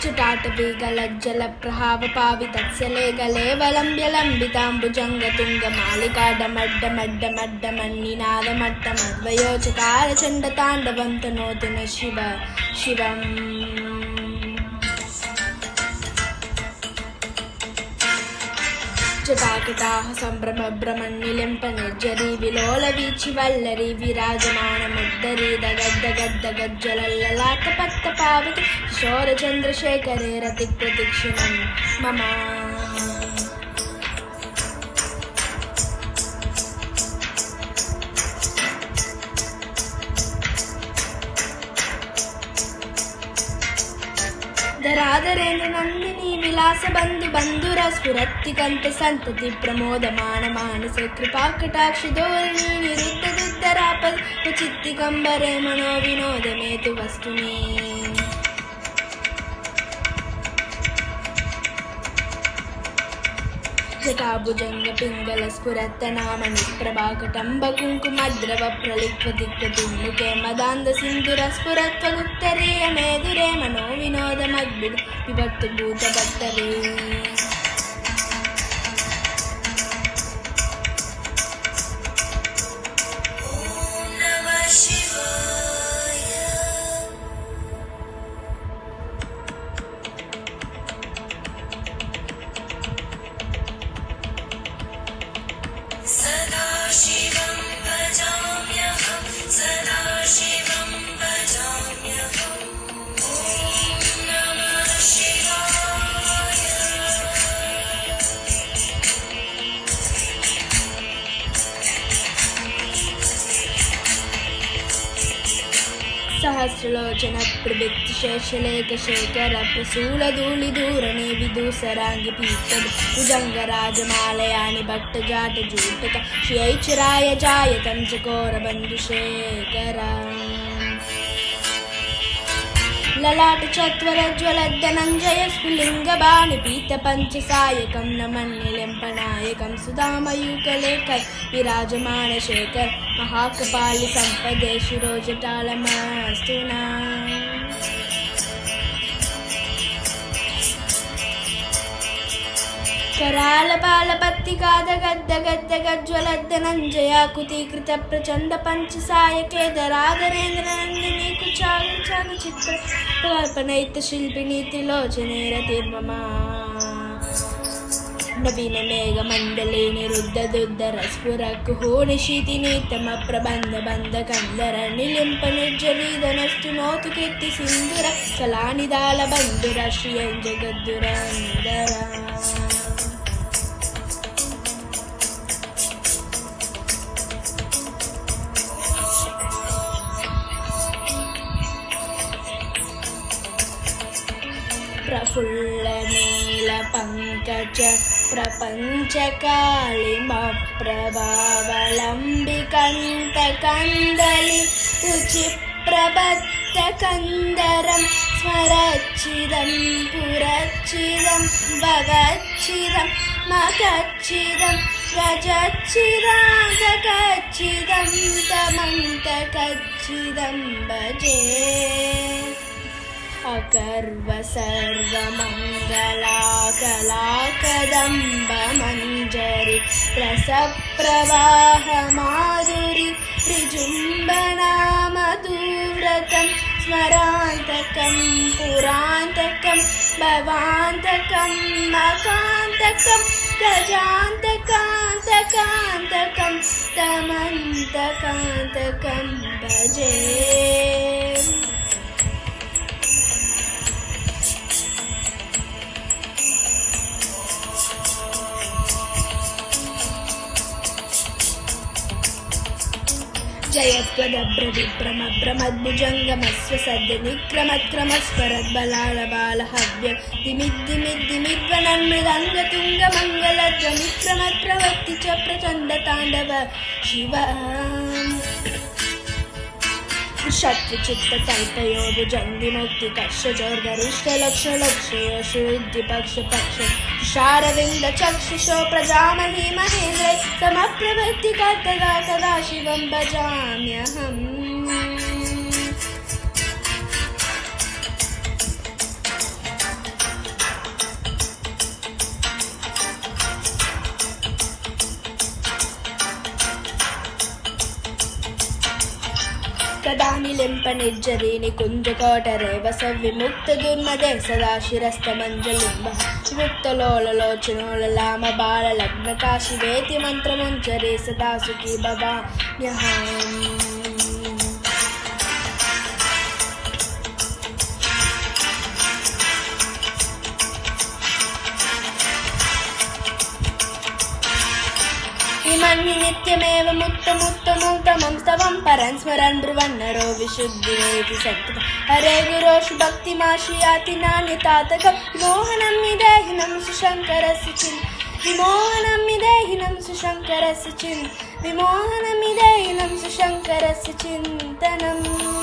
जटाटवीगलज्जलप्रभावपावितत्सलेगलेवलम्ब्यलम्बिताम्बुजङ्गतुङ्गमालिकाडमड्डमड्डमड्डमन्निनादमट्टमद्वयोचकारचण्डताण्डवं तनोतु न शिवम् जटाकटाः सम्भ्रमभ्रमन्निलिम्पनिर्झरी विलोलवीचिवल्लरी विराजमानमुद्धरी दगद्दगद्दगज्ज्वलल्ललाटपट्टपावति किशोरचन्द्रशेखरे रतिप्रतिक्षिणं मम धराधरेन्द्र नन्दिनी विलास बंधु बंधुर स्फुरत्तिकंत संतति प्रमोदमान मानस कृपाकटाक्ष धोरणी निरुद्ध दुद्धरापद चित्तिकंबरे मनो विनोद मेतु वस्तुनि जटाभुजंग पिंगल स्फुरत्तनामणि प्रभाकटंब कुंकुमद्रव प्रलिप्वदिक्वतुमुखे मदान्द सिंधुर स्फुरत्वगुत्तरीय मेदुरे मनो विनोदमद्भुत विभक्त भूतभक्तरे सहस्रलोचन प्रवृत्ति शेषलेख शेखर प्रसूल धूलि धूरणे विदूसरांगि पीतद भुजंग राजमालयानि भट्ट जाट जूटक श्यैचराय जायतं चकोर बंधुशेखर ललाट चत्वर ज्वलद्धनञ्जय स्फुलिंगबाणि पीत पंचसायकं नमन्निलिम्पनायकं सुधामयूकलेख विराजमान शेखर महाकपालि संपदे शिरोजटालमस्तुना कराल बाल पत्तिकादगद्दगद्दगज्ज्वलद्धनञ्जयाकुतीकृत प्रचंड पंचसायके धराधरेन्द्र नन्दिनी कुचाल चित्र कल्पनैत शिल्पिनी त्रिलोचने रतिर्ममा नवीन मेघ मंडले निरुद्ध दुद्धर स्फुर कुहूनिशीतिनीतम प्रबंध बंध कंदर निलिंप निर्जरीधनस्तु नोतु कीर्ति सिंधुर कलानिदाल बंधुर श्रियं जगद्दुरंदर प्रफुल्ल नील पंकज प्रपंचकालिमप्रभावलम्बिकन्तकन्दलि रुचिप्रबद्धकन्दरं स्मरच्चिदं पुरच्चिदं भगच्चिदं मगच्चिदं गजच्चिदागच्चिदं तमन्तकच्चिदं भजे अकर्व सर्वमङ्गलाकलाकदम्ब मञ्जरि रसप्रवाह माधुरि त्रिजुम्बना मधुव्रतं स्मरान्तकं पुरान्तकं भवान्तकं मकान्तकं गजान्तकान्तकान्तकान्तकं तमन्तकान्तकं भजे जयत्वदभ्रविभ्रमभ्रमद्भुजङ्गमस्व सद्य निक्रमक्रमस्वरद्बलालबालहव्य दिमिद्दिमिद्दिमिद्वनन्मृदङ्गतुङ्गमङ्गलध्वनिक्रमप्रवत्ति च प्रचण्डताण्डव शिव शत्रुचित्तकल्पयो भुजङ्गिमुक्तिकर्षजोर्गरिष्ठलक्षलक्षयोषुद्धिपक्षपक्ष तुषारविन्दचक्षुषो प्रजामहि महेन्द्रै समप्रवृत्ति तदा तदा शिवं भजाम्यहम् निर्जरी निकुञ्जकोटरेव सविमुक्तदुर्मदे सदा शिरस्तमञ्जलिम्बः विमुक्तलोललोचनोललामबाललग्नकाशिवेति मन्त्रमुञ्चरे सदा सुखी भवाम्यहम्। इमन्हि नित्यमेव मुक्तमुत्तमोत्तमं स्तवं परं स्मरन् ब्रुवन्नरो विशुद्धिरेति सत्कृतं हरे गुरोषु भक्तिमाश्रियाति नान्यतातकं विमोहनं विदेहिनं सुशङ्करस्य चिन् विमोहनं विदेहिनं सुशङ्करस्य चिन् विमोहनं विदेहिनं सुशङ्करस्य चिन्तनम्।